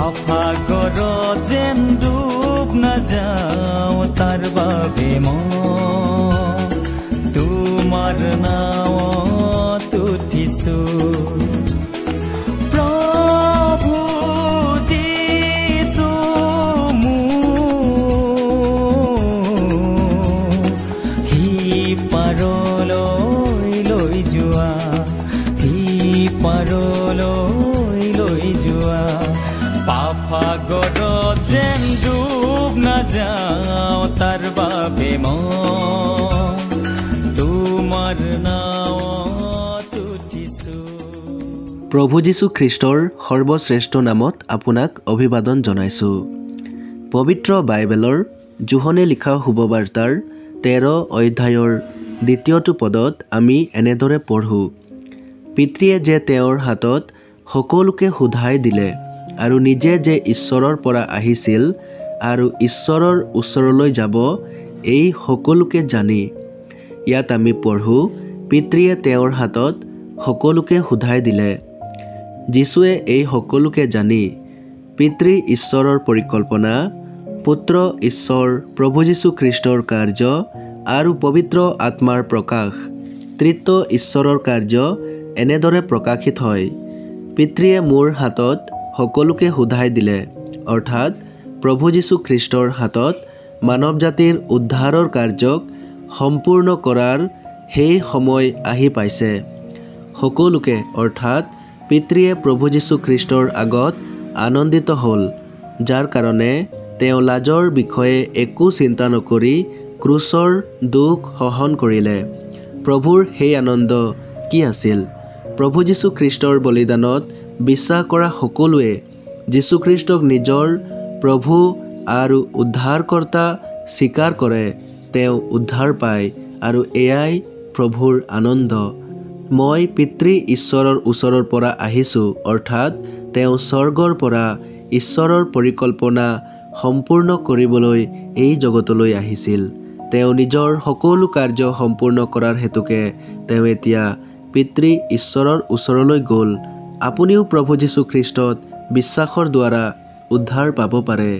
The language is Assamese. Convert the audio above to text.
পাফাগৰ যেন ডুব নাযাওঁ তাৰ বাবে মই তোমাৰ নাৱত উঠিছো পাফাগৰ যেন ডুব নাযাওঁ তাৰ বাবে মই তোমাৰ নাৱত উঠিছো। প্ৰভু যীশু খ্ৰীষ্টৰ সৰ্বশ্ৰেষ্ঠ নামত আপোনাক অভিবাদন জনাইছোঁ। পবিত্ৰ বাইবেলৰ যোহনে লিখা শুভবাৰ্তাৰ 13 অধ্যায়ৰ 2টো পদত আমি এনেদৰে পঢ়োঁ, পিতৃয়ে যে তেওঁৰ হাতত সকলোকে সোধাই দিলে আৰু নিজে যে ঈশ্বৰৰ পৰা আহিছিল আৰু ঈশ্বৰৰ ওচৰলৈ যাব এই সকলোকে জানি। ইয়াত আমি পঢ়োঁ, পিতৃয়ে তেওঁৰ হাতত সকলোকে সোধাই দিলে। যীশুৱে এই সকলোকে জানি পিতৃ ঈশ্বৰৰ পৰিকল্পনা, পুত্ৰ ঈশ্বৰ প্ৰভু যীশু খ্ৰীষ্টৰ কাৰ্য আৰু পবিত্ৰ আত্মাৰ প্ৰকাশ, তৃতীয় ঈশ্বৰৰ কাৰ্য এনেদৰে প্ৰকাশিত হয়। পিতৃয়ে মোৰ হাতত সকলোকে সোধাই দিলে, অৰ্থাৎ প্ৰভু যীশু খ্ৰীষ্টৰ হাতত মানৱ জাতিৰ উদ্ধাৰৰ কাৰ্যক সম্পূৰ্ণ কৰাৰ সেই সময় আহি পাইছে। সকলোকে অৰ্থাৎ পিতৃয়ে প্ৰভু যীশু খ্ৰীষ্টৰ আগত আনন্দিত হ'ল, যাৰ কাৰণে তেওঁ লাজৰ বিষয়ে একো চিন্তা নকৰি ক্ৰুচৰ দুখ সহন কৰিলে। প্ৰভুৰ সেই আনন্দ কি আছিল? প্ৰভু যীশু খ্ৰীষ্টৰ বলিদানত বিশ্বাস কৰা সকলোৱে যীশুখ্ৰীষ্টক নিজৰ প্ৰভু আৰু উদ্ধাৰকৰ্তা স্বীকাৰ কৰে, তেওঁ উদ্ধাৰ পায় আৰু এয়াই প্ৰভুৰ আনন্দ। মই পিতৃ ঈশ্বৰৰ ওচৰৰ পৰা আহিছোঁ, অৰ্থাৎ তেওঁ স্বৰ্গৰ পৰা ঈশ্বৰৰ পৰিকল্পনা সম্পূৰ্ণ কৰিবলৈ এই জগতলৈ আহিছিল। তেওঁ নিজৰ সকলো কাৰ্য সম্পূৰ্ণ কৰাৰ হেতুকে তেওঁ এতিয়া পিতৃ ঈশ্বৰৰ ওচৰলৈ গ'ল। আপুনিও প্ৰভু যীশু খ্ৰীষ্টত বিশ্বাসৰ দ্বাৰা উদ্ধাৰ পাব পাৰে।